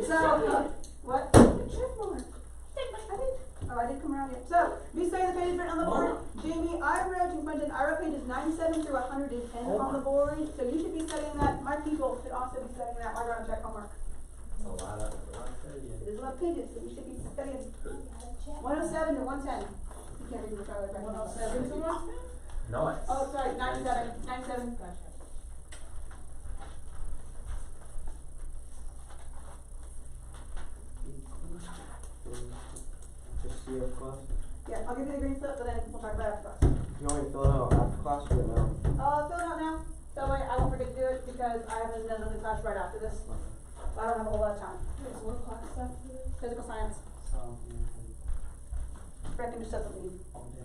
So, what? I did come around yet. So, be studying the pages written on the board. Jamie, I wrote pages 97 through 110 on the board. So you should be studying that. My people should also be studying that. I wrote check homework. That's a lot of studying. It is a lot of pages, so you should be studying 107 to 110. You can't read the Charlie. 107 to 110? Nice. Oh, sorry, 97. 97. Gotcha. Just CF class? Yeah, I'll give you the green slip, but then we'll talk about it after class. You want me to fill it out after class or no? Fill it out now. That way I won't forget to do it because I have another class right after this. I don't have a whole lot of time. What class is that? Physical science. So, Brecken just doesn't leave. all day.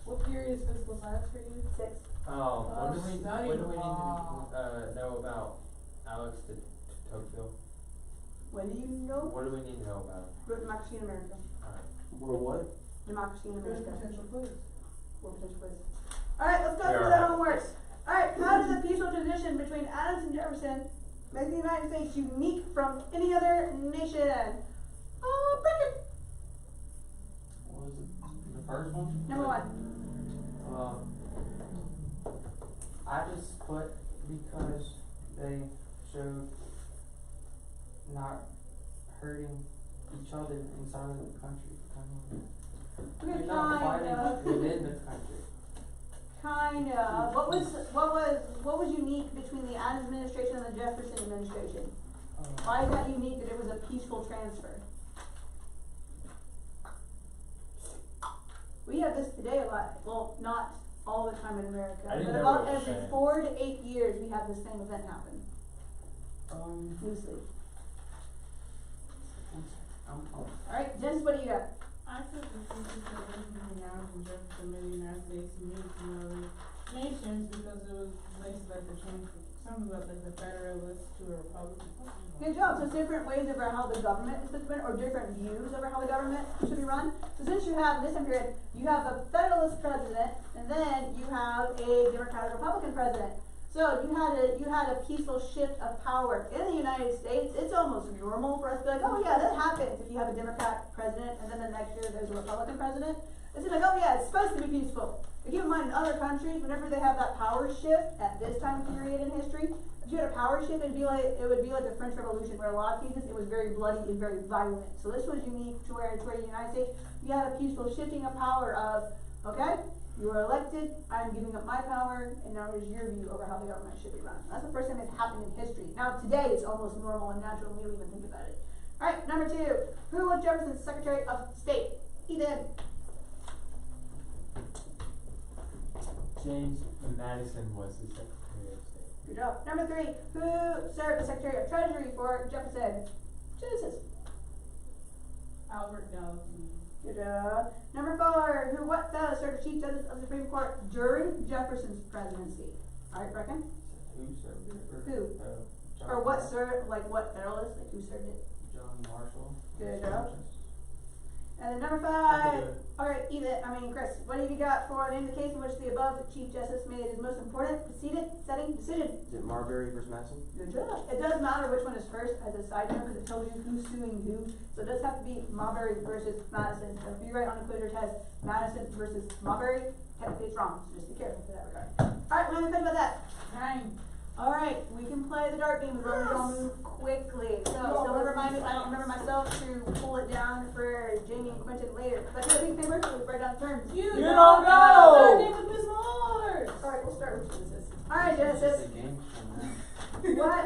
What period is physical science for you? 6. What do we need studying to law. know about Alex de Tocqueville? When do you know? What do we need to know about him? Wrote Democracy in America. Alright. We're what? Democracy in There's America. potential quiz. Or potential quiz. Alright, let's go We through are that happy. homework. Alright, how did the peaceful transition between Adams and Jefferson make the United States unique from any other nation? Brecken. What was it? The first one? Number 1. I just put because they showed not hurting each other inside of the country. Okay, You're not kind fighting of. within the country. Kind of. What was unique between the Adams administration and the Jefferson administration? Why is that unique that it was a peaceful transfer? We have this today a lot. Well, not all the time in America, I didn't but know about what it was every saying. 4 to 8 years we have the same event happen. Loosely. Alright, Jess, what do you got? I took the thesis that Benjamin Adams and Jefferson made the United States unique from other nations because it was basically like the change from something about like the Federalists to a Republic. Good job. So different ways over how the government is supposed to be run, or different views over how the government should be run. So since you have, in this time period, you have a Federalist president, and then you have a Democratic Republican president. So you had a peaceful shift of power in the United States. It's almost normal for us to be like, oh yeah, that happens if you have a Democrat president, and then the next year there's a Republican president. It's like, oh yeah, it's supposed to be peaceful. But keep in mind, in other countries, whenever they have that power shift at this time period in history, if you had a power shift, it would be like the French Revolution, where a lot of cases it was very bloody and very violent. So this was unique to where the United States, you had a peaceful shifting of power of, okay, you were elected, I'm giving up my power, and now here's your view over how the government should be run. That's the first time it's happened in history. Now today it's almost normal and natural, we don't even think about it. Alright, number 2. Who was Jefferson's Secretary of State? Ethan. James Madison was the Secretary of State. Good job. Number 3. Who served as Secretary of Treasury for Jefferson? Genesis. Albert Gallatin. Good job. Number 4. What fellow served as Chief Justice of the Supreme Court during Jefferson's presidency? Alright, Brecken. Who served it? Who? John Or what Marshall. served, like what Federalist? Like who served it? John Marshall. Good job. And then number I 5. can do it. Alright, Chris, what have you got for name the case in which the above Chief Justice made his most important setting decision? Is it Marbury versus Madison? Good job. It does matter which one is first as a side note because it tells you who's suing who. So it does have to be Marbury versus Madison. So if you write on the Equator test Madison versus Marbury, technically it's wrong. So just be careful for that regard. Alright, what do you think about that? 9. Alright, we can play the dart game as long as you all move quickly. So someone remind me, I don't remember myself to pull it down for Jamie and Quentin later. Let's do a big paper so we write down terms. You don't know! know! Starting with Miss Morse! Alright, we'll start with Genesis. Alright, It's just Genesis. a game show now. What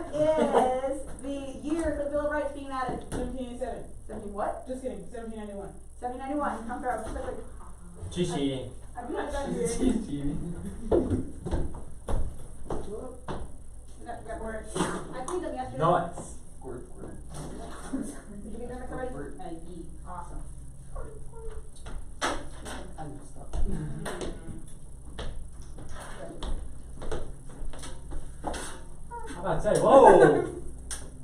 is the year for the Bill of Rights being added? 1787. 17 what? Just kidding. 1791. 1791. Come through quickly. She's cheating. I'm not done here. She's cheating. Got work. I cleaned them yesterday. Nice. Squirt. Did you get them already? Awesome. I messed up. I'm about to say, whoa!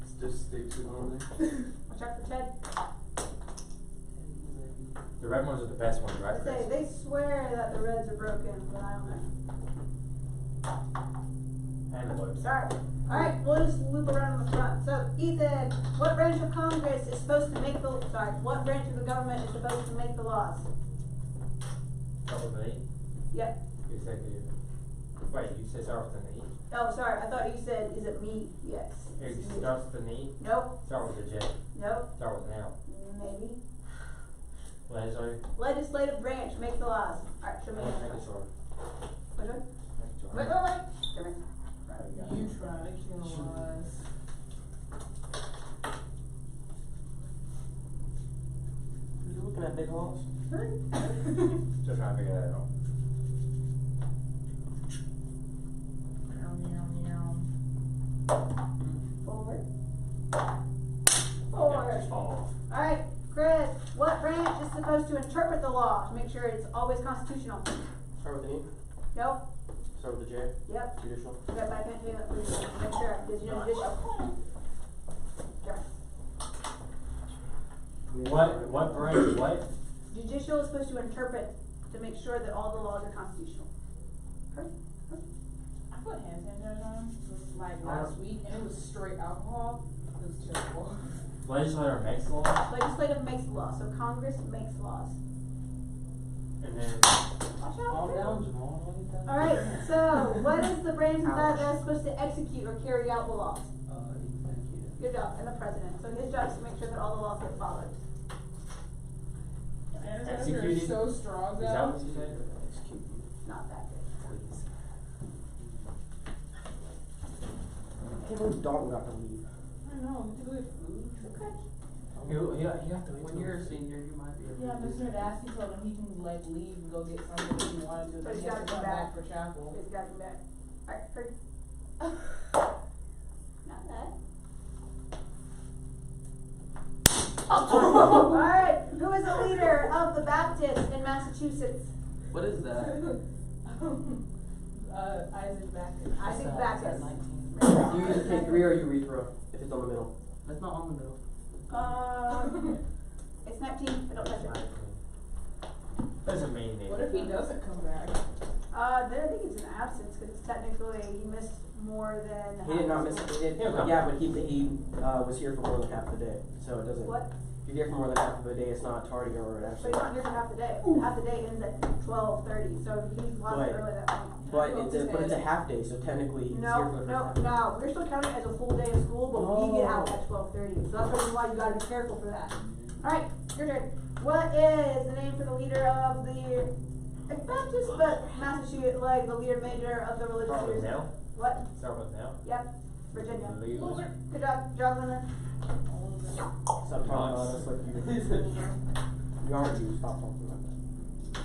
It's just sticks it on there. Watch out for Ted. The red ones are the best ones, right? I say, they swear that the reds are broken, but I don't know. And the blues. Alright. Alright, we'll just loop around on the front. So, of Congress is supposed to make what branch of the government is supposed to make the laws? Start with an E? Yep. Executive. Wait, you said start with an E? Oh, sorry, I thought you said, is it me? Yes. It It's me. starts with an E? Nope, Start with a J. nope, Start with an L. maybe. Legislative. Legislative branch make the laws. Alright, show me the Make it answer. short. Which one? Make it short. Wait. Come here. You try to kill us. You looking at big holes? Still trying to figure that out. Meow, meow, meow. Forward. Yeah, Forward. just fall off. Alright, Chris, what branch is supposed to interpret the law to make sure it's always constitutional? Start with an E, Nope, start with a J, yep, judicial. yep, I can't do that, please, make sure, because you know judicial. Sure. What branch, what? Judicial is supposed to interpret to make sure that all the laws are constitutional. I put hand sanitizer on like last week and it was straight alcohol. It was terrible. Legislator makes law, Legislative makes law, so Congress makes laws. and then Watch Calm out. down, Jamal. What is that? Alright, so what is the branch of that that's supposed to execute or carry out the laws? Executive. Good job, and the president. So his job is to make sure that all the laws get followed. Sanitizer is so strong is that though. what you said? Execute. Not that good. Please. I can't believe Dalton got to leave. I know, we could get food. Okay. You have to When you're a senior, you might be able to. Yeah, Mr. Dasky told him he can like leave and go get something if he wanted to, But but he's he has gotta to come come back. back for chapel. He's got him back. Alright, great. Not bad. Alright, who is the leader of the Baptists in Massachusetts? What is that? Isaac Backus. Isaac Backus. You either take 3 or you retro, if it's on the middle. That's not on the middle. It's 19, but don't touch it. Doesn't mean anything. What if he doesn't come back? Then I think it's an absence, because it's technically, he missed more than. He did not miss. half He of did. He'll come. Yeah, but he was here for more than half the day, so it doesn't. What? If you're here for more than half of the day, it's not tardy or an But absence. he's not here for half the day. Half the day ends at 12:30, so he's lost Right. early that morning. But it's a half day, so technically he's here No, for the no, first half. no, we're still counting it as a full day of school, but we get out Oh. at 12:30, so that's the reason why you gotta be careful for that. Alright, your turn. What is the name for the leader of the, it's not just, but Massachusetts, like, the leader major of the religious Start with leaders? now? What? Start with now? Yep, Virginia. Leader. Good job, Linda. Stop talking about us like you aren't you. Stop talking like that.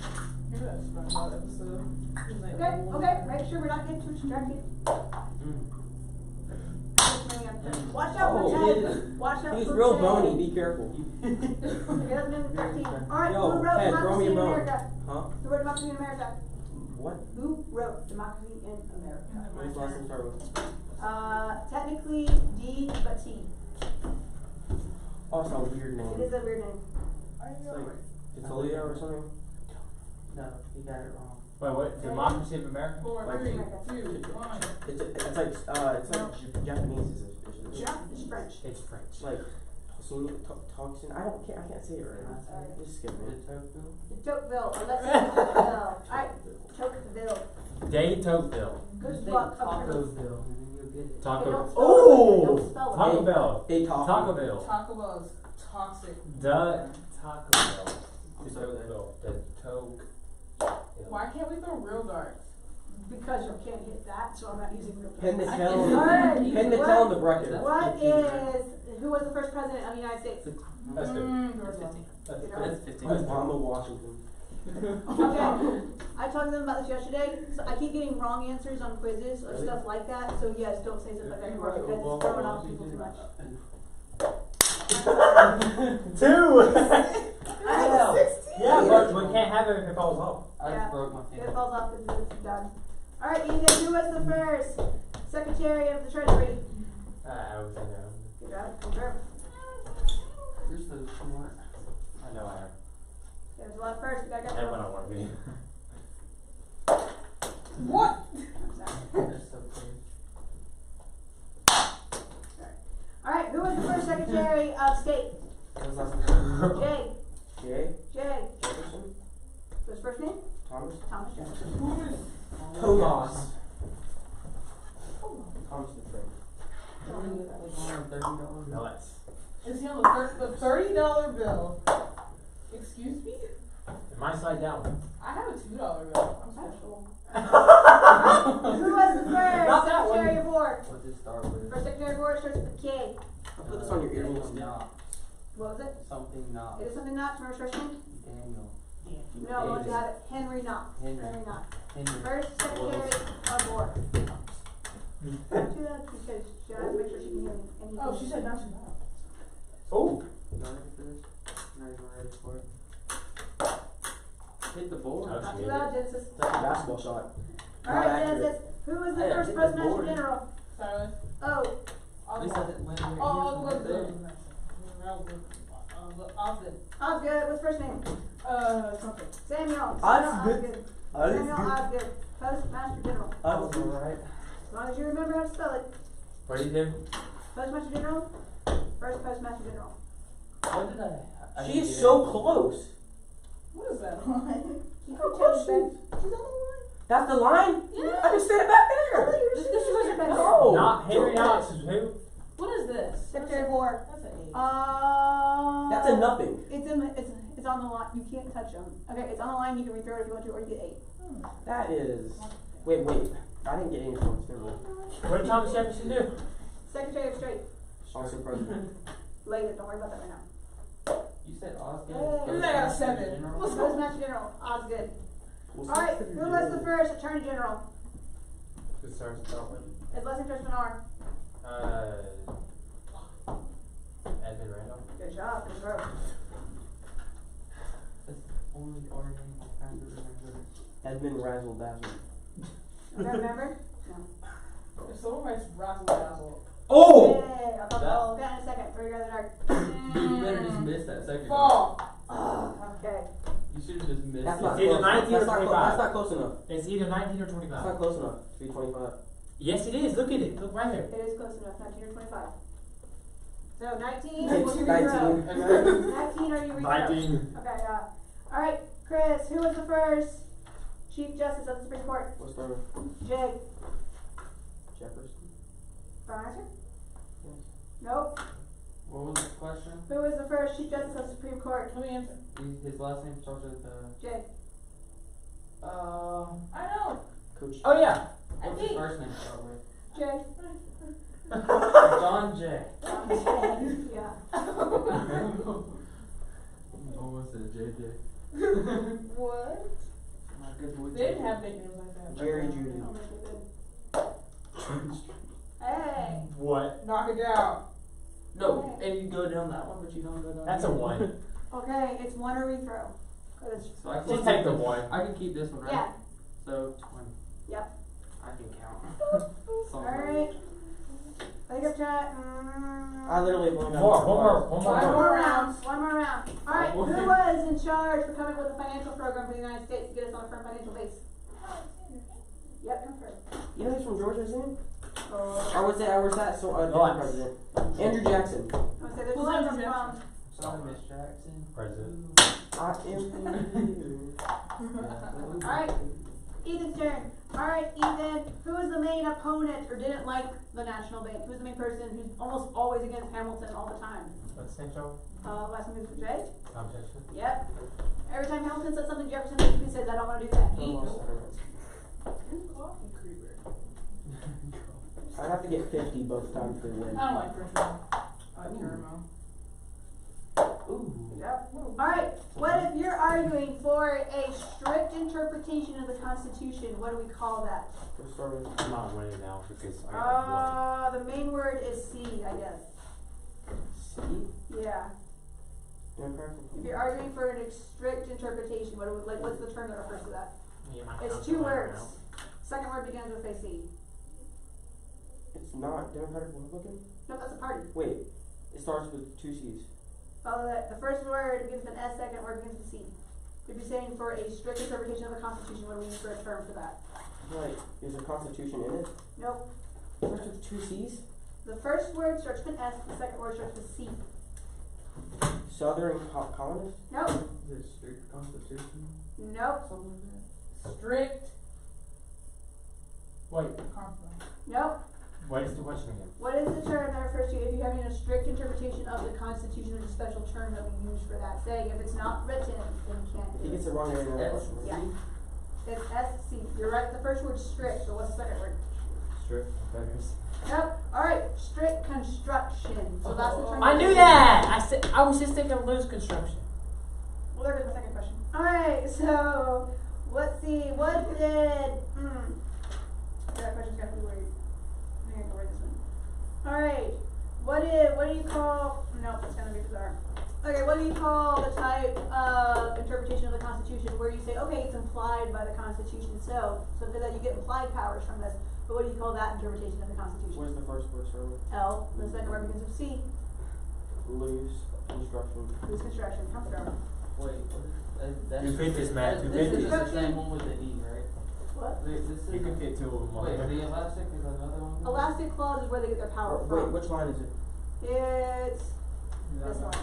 Hear that SpongeBob episode? He's like, Okay, "Oh, okay, make sure we're not getting too distracted. Watch out Oh, for he Ted. is. Watch out He's for real Ted. bony. Be careful. He doesn't know the 13. Alright, Yo, who wrote Ted, throw Democracy me a in bone. America? Huh? Who wrote Democracy in America? What? Who wrote Democracy in America? What's the last name start with? Technically D, but T. Oh, it's a weird It name. is a weird name. It's like Italia or something. No, you got it wrong. Wait, what? Democracy of America? 4, Like- 3, 2, 1. It's like Japanese is It's French. It's French. It's like toxin. I can't say it right. Sorry. Just skip it. Tocqueville, or let's say Tocqueville. Alright, Tocqueville. Day Tocqueville. Good luck. Tacoville, and then you'll get it. Taco. Don't Oh! spell it. Taco Bell. They talk. Taco Bell. Taco Bell is toxic. The Taco Bell. The sorry. Tocqueville. The Toke. Why can't we throw real darts? Because you can't hit that, so I'm not using real Pen to terms. tell. Alright, Pen to what- tell in the bracket. What is, who was the first president of the United States? That's good. George Washington. That's Good good. job. 15. Obama, Washington. Okay, I talked to them about this yesterday, so I keep getting wrong answers on quizzes or Really? stuff like that, so yes, don't say something like that anymore, because it's throwing off people too much. Two! Alright, Yeah, but we can't have it if it falls off. I Yeah. just broke my it finger. falls off because it's done. Alright, Ethan, who was the first Secretary of the Treasury? I was in there. Good job, confirm. You're so smart. I know I am. There's a lot first, we gotta And go. when I want to be. What? That's so crazy. Alright, who was the first Secretary of State. What's his last name? Jay. Jay Jefferson. Jefferson? What's his first name? Thomas? Thomas Jefferson. Who is? Tomas. Thomas the Train. $30. Nuts. Is he on the $30 bill? Excuse me? Am I side down? I have a $2 bill. I'm special. Who was the first Not that one. Secretary of War? What's it start with? First Secretary of War starts with a K. I'll put this on your earrings. Daniel Knox. What was it? Something Knox. It is something not. Remember his first name? Daniel. No, once you had it. Henry Knox. Henry. Knox. Henry. First Secretary of War. Don't do that because she has to make sure she can hear me. And Oh, she said not too loud. Oh. You ready for this? Not even ready for it. Hit the board. Ouch. Not too loud, Genesis. That's a basketball shot. Alright, accurate. Genesis. Who was the Hey, first hit the Postmaster board. General? Sorry. Oh. At least I didn't win. Oh, what was it? Osgood. Osgood. What's first name? Something. Samuel. Osgood. Samuel Osgood. Postmaster General. That was alright. As long as you remember how to spell it. What do you do? Postmaster General. First Postmaster General. What did I She didn't is get so it. close. What is that line? You How can close tell she me. is. She's on the line. That's the line? Yeah. I can stand back Oh, there. you're this is back there. No. Not Henry Don't- Knox is who? What is this? Secretary of War. That's an eight. That's a nothing. It's on the line. You can't touch them. Okay, it's on the line. You can rethrow it if you want to, or you get 8. That is. Wait. I didn't get any points. Never mind. What did Thomas Jefferson do? Secretary of State. Also president. Later. Don't worry about that right now. You said Osgood. Hey. Who's that got a 7? General? Let's go. Postmaster General. Osgood. Alright, who was the first Attorney General? Who starts with that one? His last name starts with an R. Edmund Randolph. Good job. Good job. That's the only organ I can remember. Edmund Razzle Dazzle. Okay, remember? If someone writes razzle dazzle. Oh! Yay, I'll talk all that in a second. Throw your other dart. Dude, you better just miss that second. Fall. Okay. You should have just missed That's it. not It's either close. 19 or That's not 25. That's not close enough. It's either 19 or That's 25. not close enough to be 25. Yes, it is. Look at it. Look right here. It is close enough. 19 or 25. So 19. It's will you 19. rethrow? 19 are you rethrow? 19. Okay, alright, Chris, who was the first Chief Justice of the Supreme Court? What's the Jay. Jefferson? Final answer? Yes. Nope. What was the question? Who was the first Chief Justice of the Supreme Court? Let me answer. His last name starts with Jay. I know. Coach. Oh, yeah. I what's his think. first name start with? Jay. John Jay. Yeah. Almost said JJ. What? My good boy. They didn't have nicknames like that. Jerry Judy. Oh, my goodness. Hey. What? Knock it down. No, and you go down that one, but you don't go down. That's a that 1. Okay, it's one or rethrow. 'Cause it's- So I can Just take the 1. I can keep this one, right? Yeah. So 20. Yep. I can count. Alright. Wake up chat. I literally have only got One more One more round. round. One more round. Alright, who was in charge for coming up with a financial program for the United States to get us on a firm financial base? Yep, confirmed. You know he's from Georgia, isn't he? Oh. Or was that so What? president? Andrew Jackson. I would say there's Who's one that from from Sorry, Miss Jackson. President. I am. Alright, Ethan's turn. Alright, Ethan, who was the main opponent or didn't like the National Bank? Who's the main person who's almost always against Hamilton all the time? What's the name, Joe? Last name is Jay? Tom Jefferson. Yep. Every time Hamilton says something, Jefferson basically says, I don't want to do that. I have to get 50 both times to win. I don't like Chris. I like caramel. Ooh. Yep. Alright, what if you're arguing for a strict interpretation of the Constitution? What do we call that? Let's start with I'm not winning now because I got The main word is C, I guess. C. Yeah. Democratic. If you're arguing for a strict interpretation, what's the term that refers to that? 1. Yeah, It's 2 words. Second word begins with a C. It's not Democratic Republican? No, that's a party. Wait. It starts with 2 C's. Follow that. The first word begins with an S, second word begins with a C. If you're saying for a strict interpretation of the Constitution, what do we use for a term for that? Like, is the Constitution in it? Nope. Starts with 2 C's? The first word starts with S, the second word starts with C. Southern colonists? Nope, Is it strict constitution? nope, Something like that? Strict Wait, conflict. nope. what is the question again? What is the term that refers to if you're having a strict interpretation of the Constitution, there's a special term that we use for that? Saying if it's not written, then you can't If he do gets it. it wrong, then another S, question. Yeah. C? It's SC. You're right, the first word's strict, so what's the second word? Strict Confederacy. Nope, alright, strict construction, so that's the term. I knew that. I was just thinking loose construction. Well, there goes my second question. Alright, so, let's see, what did, that question's gotta be weird. I'm gonna go read this one. Alright, what do you call, nope, that's gonna be bizarre. Okay, what do you call the type of interpretation of the Constitution where you say, okay, it's implied by the Constitution itself, so that you get implied powers from this, but what do you call that interpretation of the Constitution? Where's the first word start with? L, the second word begins with C, Loose construction. loose construction, come from. Wait, what is, that's. You fit this, Matt, you This fit is this. the same one with the E, right? What? Wait, this is. You can fit two of them on Wait, there. the elastic is another one? Elastic clause is where they get their power Wait, from. which line is it? It's this one.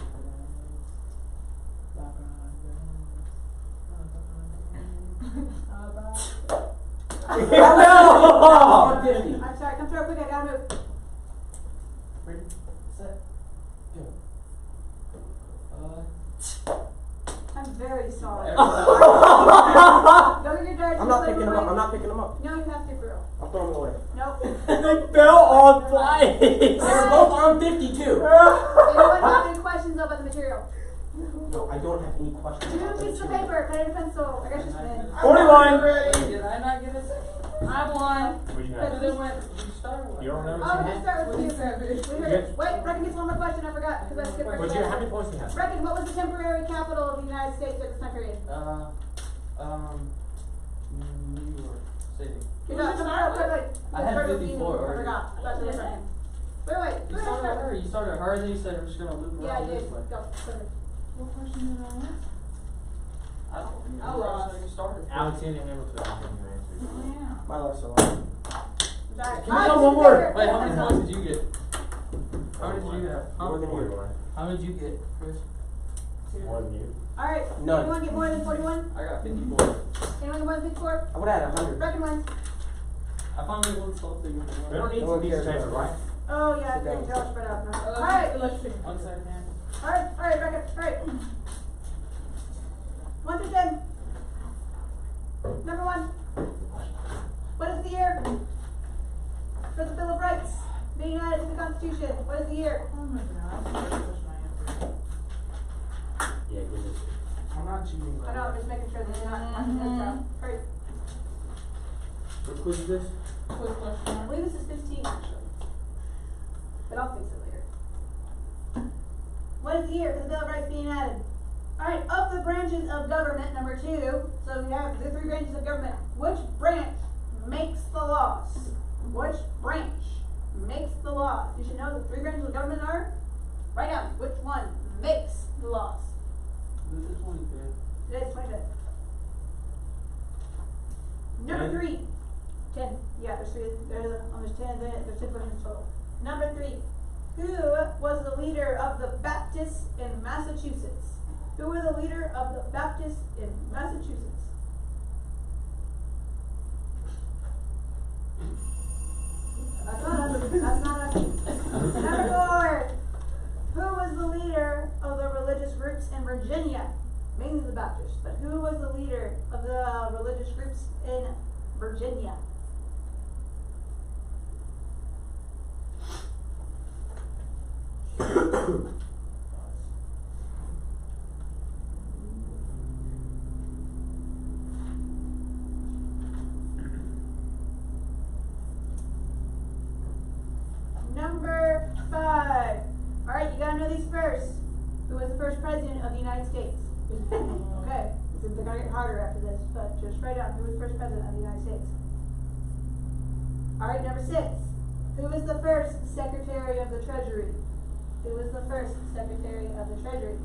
Oh, no! I'm sorry, come through quick, I gotta move. Ready, set, go. I'm very sorry. Everybody- Go get your darts. I'm not picking them up. I'm not picking them up. No, you have to, for real. I'll throw them away. Nope. They fell on place. They were both on 52. Anyone have any questions about the material? No, I don't have any questions. Two about the pieces of material. paper, pen and pencil. I got your pen. 41. Wait, did I not get a second? I won. What'd you But have? Then when you started with. You don't know Oh, what we're you gonna had? start with you. 27. We heard it. Wait, Brecken gets one more question, I forgot, because I skipped What'd you, how many Brecken. points do you have? Brecken, what was the temporary capital of the United States at this time period? New York City. Good job. Come on, wait. I had Start with 54 you. I already. forgot. That's the second. Wait. You started her, you started her, then you said we're just gonna loop Yeah, I around did. this way. Go. Perfect. What question did I ask? I don't I know. lost. You started. Alexander Hamilton, I think you answered. Oh, yeah. My life's so long. Sorry. Can we go one more? Wait, how many points did you get? How many did you get? More than you. 41. How many did you get, Chris? More than you. Alright, None. anyone get more than 41? I got 54. Anyone get more than 54? I would have had 100. Brecken wins. I finally won something. We don't need No to one be cares paper, about right? Oh, yeah, I Sit down. think Josh spread out. Let's Alright, pick One second, man. alright, Brecken, alright. 1 through 10. Number 1. What is the year for the Bill of Rights being added to the Constitution? What is the year? Oh my god, that's the first question I answered. Yeah, give it. I'm not cheating. I know, I'm just making sure that you're not. Hurry. What quiz is this? Quick I question. believe this is 15 actually. But I'll fix it later. What is the year for the Bill of Rights being added? Alright, of the branches of government, number 2, so we have the 3 branches of government. Which branch makes the laws? Which branch makes the laws? You should know the 3 branches of government are. Write down which one makes the laws. This is 25th. It is 25th. Number 3. 10. Yeah, there's 3. There's 10. There's 10 questions total. Number 3. Who was the leader of the Baptists in Massachusetts? Who were the leader of the Baptists in Massachusetts? That's not a. Number 4. Who was the leader of the religious groups in Virginia? Mainly the Baptists, but who was the leader of the religious groups in Virginia? Number 5. Alright, you gotta know these first. Who was the first president of the United States? Okay, they're gonna get harder after this, but just write down who was the first president of the United States. Alright, number 6. Who was the first Secretary of the Treasury? Who was the first Secretary of the Treasury?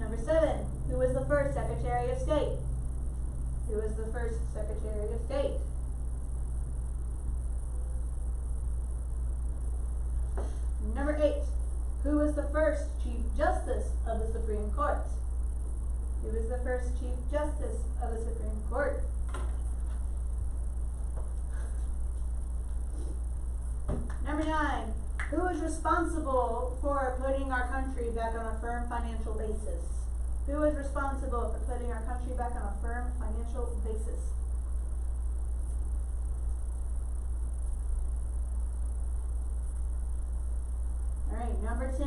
Number 7. Who was the first Secretary of State? Who was the first Secretary of State? 8, who was the first Chief Justice of the Supreme Court? Who was the first Chief Justice of the Supreme Court? Number 9, who is responsible for putting our country back on a firm financial basis? Who is responsible for putting our country back on a firm financial basis? Alright, number 10.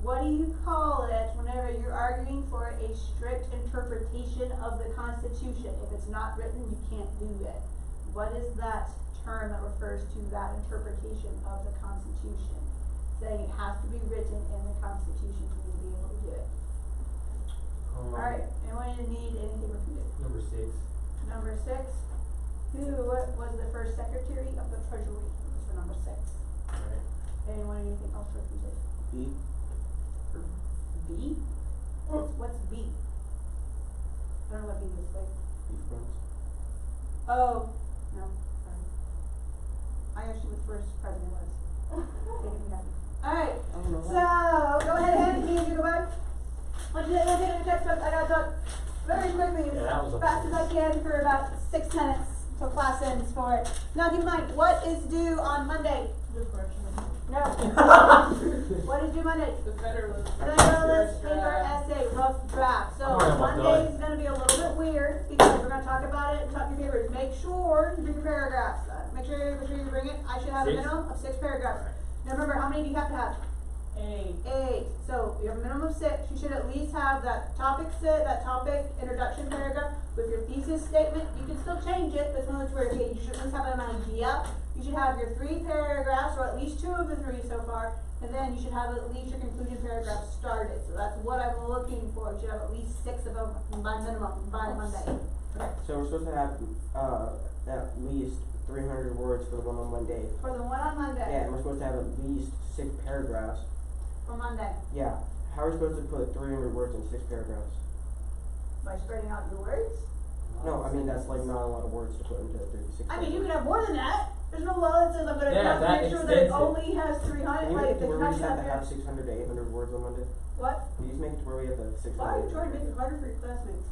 What do you call it whenever you're arguing for a strict interpretation of the Constitution? If it's not written, you can't do it. What is that term that refers to that interpretation of the Constitution? Saying it has to be written in the Constitution for you to be able to do it. Alright, anyone need anything repeated? Number 6. Number 6. Who was the first Secretary of the Treasury? That's for number 6. Alright. Anyone need anything else repeated? B. B? What's B? I don't know what B is, like. Beef Bros. Oh, no, sorry. I actually was first president was. Alright, I don't know. so go ahead and hand it to you, go back. Let's take a textbook. I gotta talk very quickly, Yeah, that was as a- fast as I can for about 6 minutes until class ends for it. Now keep in mind, what is due on Monday? Good question. No. What is due Monday? The Federalist. Federalist paper Draft. essay, rough draft. So Alright, I'm Monday done. is gonna be a little bit weird because we're gonna talk about it and talk your papers. Make sure you bring your paragraphs. Make sure you bring it. I should have a 6? minimum of 6 paragraphs. Now remember, how many do you have to have? 8. 8. So you have a minimum of 6. You should at least have that topic introduction paragraph with your thesis statement. You can still change it, but it's one of those where you should at least have an idea. You should have your 3 paragraphs, or at least 2 of the 3 so far, and then you should have at least your conclusion paragraph started. So that's what I'm looking for. You should have at least 6 of them by minimum by Monday. Okay. So we're supposed to have at least 300 words for the one on Monday. For the one on Monday. Yeah, and we're supposed to have at least 6 paragraphs. For Monday. Yeah. How are we supposed to put 300 words in 6 paragraphs? By spreading out your words. No, I mean that's like not a lot of words to put into 6 I mean, you paragraphs. can have more than that. There's no law that says I'm gonna Yeah, have to that make sure that it extensive. only has 300. Can you Like, make it to the where we just have to content have 600 to 800 words on Monday? What? Can you just make it to where we have the 600? Why are you trying to make it harder for your classmates?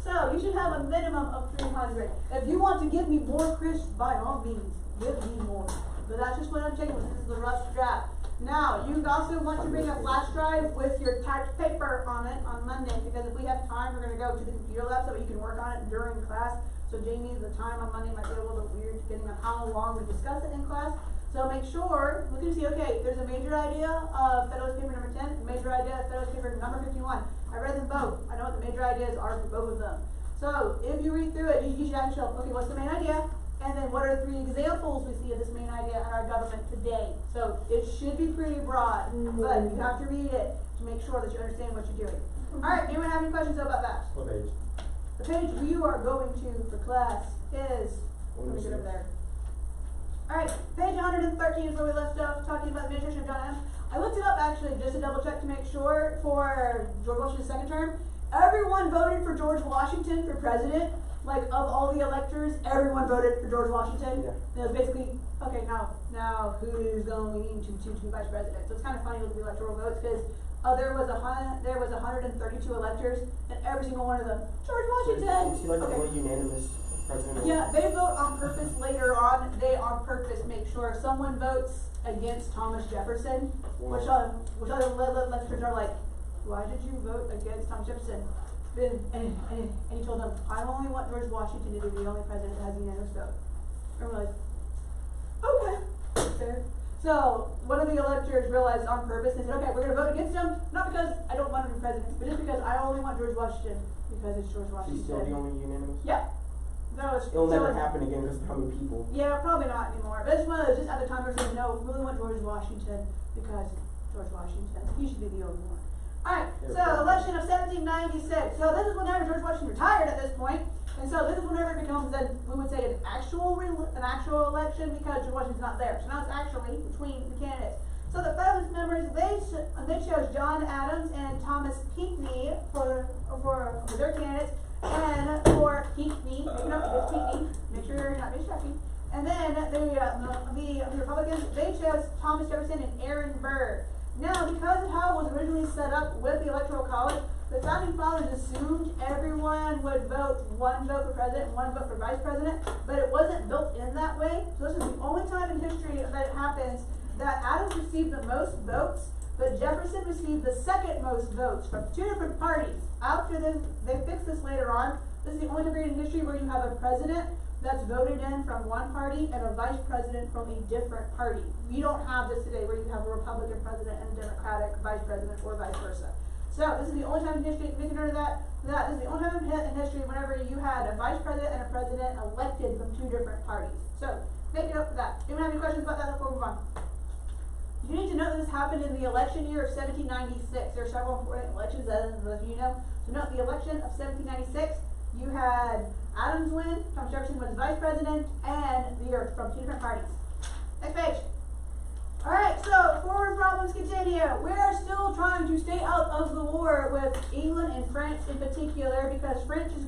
So, you should have a minimum of 300. If you want to give me more, Chris, by all means, give me more. But that's just what I'm taking with. This is the rough draft. Now, you also want to bring a flash drive with your typed paper on it on Monday, because if we have time, we're going to go to the computer lab so that you can work on it during class. So, Jamie, the time on Monday might be a little bit weird depending on how long we discuss it in class. So make sure, look and see, okay, there's a major idea of Federalist Paper number 10, a major idea of Federalist Paper number 51. I read them both. I know what the major ideas are for both of them. So if you read through it, you should actually know, okay, what's the main idea? And then what are the 3 examples we see of this main idea in our government today? So it should be pretty broad, but you have to read it to make sure that you understand what you're doing. Alright, anyone have any questions about that? What page? The page you are going to for class is, let me get over there. Alright, page 113 is where we left off, talking about the administration of John Adams. I looked it up actually just to double check to make sure for George Washington's second term. Everyone voted for George Washington for president. Like, of all the electors, everyone voted for George Washington. Yeah. And it was basically, okay, now who's going to be vice president? So it's kind of funny with the electoral votes because there was 132 electors, and every single one of them, George Washington. Is he like the Okay. only unanimous president? Yeah, they vote on purpose later on. They on purpose make sure if someone votes against Thomas Jefferson, which other electors are like, why did you vote against Thomas Jefferson? And he told them, I only want George Washington to be the only president that has a unanimous vote. And we're like, okay, fair. So one of the electors realized on purpose, they said, okay, we're gonna vote against him, not because I don't want him to be president, but just because I only want George Washington because it's George Washington. He's still the only unanimous? Yeah. No, it's It'll so never it's- happen again because of how many people. Yeah, probably not anymore. But it's one of those, just at the time, we were saying, no, we really want George Washington because George Washington, he should be the only one. Alright, so election of 1796. So this is whenever George Washington retired at this point. And so this is whenever it becomes then, we would say an actual election because George Washington's not there. So now it's actually between the candidates. So the Federalist members, they chose John Adams and Thomas Pinckney for their candidates. And for Pinckney, make sure you're not distracting. And then the Republicans, they chose Thomas Jefferson and Aaron Burr. Now, because of how it was originally set up with the Electoral College, the founding fathers assumed everyone would vote one vote for president and one vote for vice president, but it wasn't built in that way. So this is the only time in history that it happens that Adams received the most votes, but Jefferson received the second most votes from two different parties. After this, they fixed this later on. This is the only period in history where you have a president that's voted in from one party and a vice president from a different party. You don't have this today where you have a Republican president and a Democratic vice president or vice versa. So this is the only time in history, make a note of that. This is the only time in history whenever you had a vice president and a president elected from two different parties. So make it up for that. Anyone have any questions about that before we move on? You need to know that this happened in the election year of 1796. There are several important elections, as you know. So note the election of 1796, you had Adams win, Thomas Jefferson was vice president, and the earth from two different parties. Next page. Alright, so forward problems continue. We are still trying to stay out of the war with England and France in particular because France is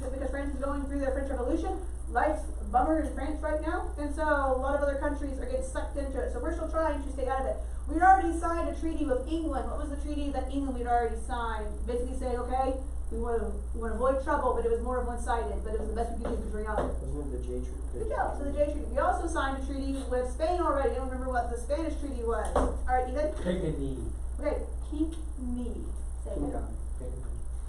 going through their French Revolution. Life's a bummer in France right now, and so a lot of other countries are getting sucked into it. So we're still trying to stay out of it. We'd already signed a treaty with England. What was the treaty that England we'd already signed? Basically saying, okay, we want to avoid trouble, but it was more of one-sided, but it was the best we could do because we're young. Wasn't it the J Treaty? Good job. So the J Treaty. We also signed a treaty with Spain already. I don't remember what the Spanish treaty was. Alright, Ethan? Take a knee. Okay, keep me. Say it.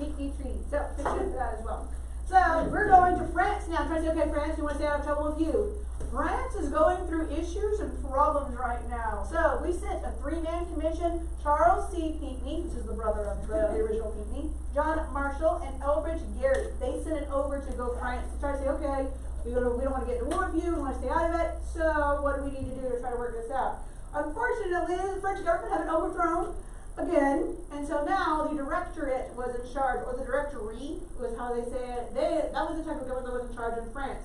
Keep me treaty. So, picture that as well. So, we're going to France now. Trying to say, okay, France, we want to stay out of trouble with you. France is going through issues and problems right now. So, we sent a 3-man commission, Charles C. Pinckney, which is the brother of the original Pinckney, John Marshall, and Elbridge Gerry. They sent it over to go France to try to say, okay, we don't want to get in war with you, we want to stay out of it, so what do we need to do to try to work this out? Unfortunately, the French government had been overthrown again, and so now the directorate was in charge, or the directory was how they say it. That was the type of government that was in charge in France.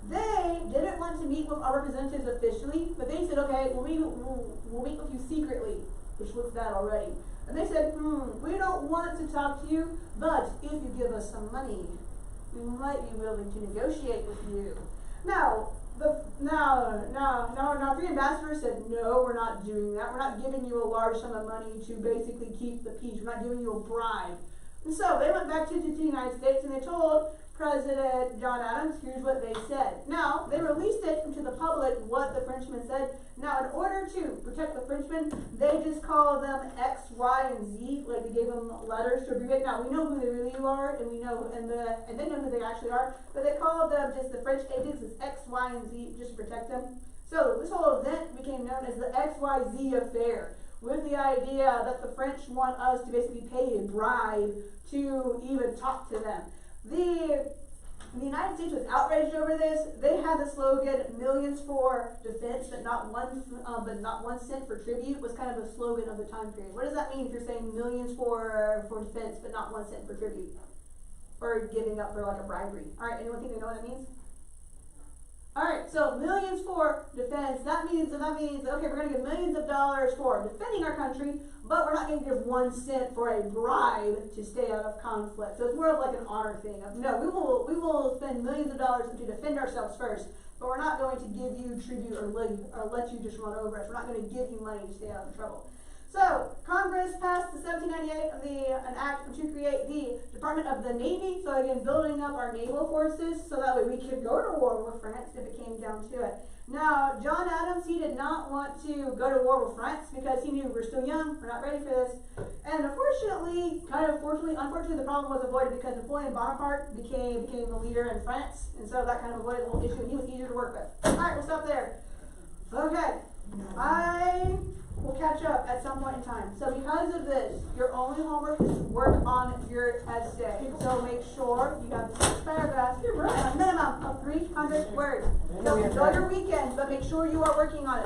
They didn't want to meet with our representatives officially, but they said, okay, we'll meet with you secretly, which was that already. And they said, we don't want to talk to you, but if you give us some money, we might be willing to negotiate with you. Now, three ambassadors said, no, we're not doing that. We're not giving you a large sum of money to basically keep the peace. We're not giving you a bribe. And so they went back to the United States and they told President John Adams, here's what they said. Now, they released it to the public what the Frenchmen said. Now, in order to protect the Frenchmen, they just called them X, Y, and Z, like they gave them letters to abbreviate. Now, we know who they really are, and we know, and they know who they actually are, but they called them just the French agents as X, Y, and Z just to protect them. So, this whole event became known as the XYZ affair, with the idea that the French want us to basically pay a bribe to even talk to them. The United States was outraged over this. They had the slogan "Millions for defense, but not one cent for tribute" was kind of the slogan of the time period. What does that mean if you're saying millions for defense, but not 1 cent for tribute, or giving up for like a bribery? All right, anyone think they know what that means? All right, so millions for defense. That means okay, we're going to give millions of dollars for defending our country, but we're not going to give 1 cent for a bribe to stay out of conflict. So it's more of like an honor thing. No, we will spend millions of dollars to defend ourselves first, but we're not going to give you tribute or let you just run over us. We're not going to give you money to stay out of trouble. So Congress passed the 1798 an act to create the Department of the Navy. So again, building up our naval forces so that way we could go to war with France if it came down to it. Now, John Adams, he did not want to go to war with France because he knew we're still young, we're not ready for this. And unfortunately, the problem was avoided because Napoleon Bonaparte became the leader in France, and so that kind of avoided the whole issue, and he was easier to work with. Alright, we'll stop there. Okay. We'll catch up at some point in time. So because of this, your only homework is to work on your essay. So make sure you have the 6 paragraphs and a minimum of 300 words. So enjoy your weekend, but make sure you are working on it.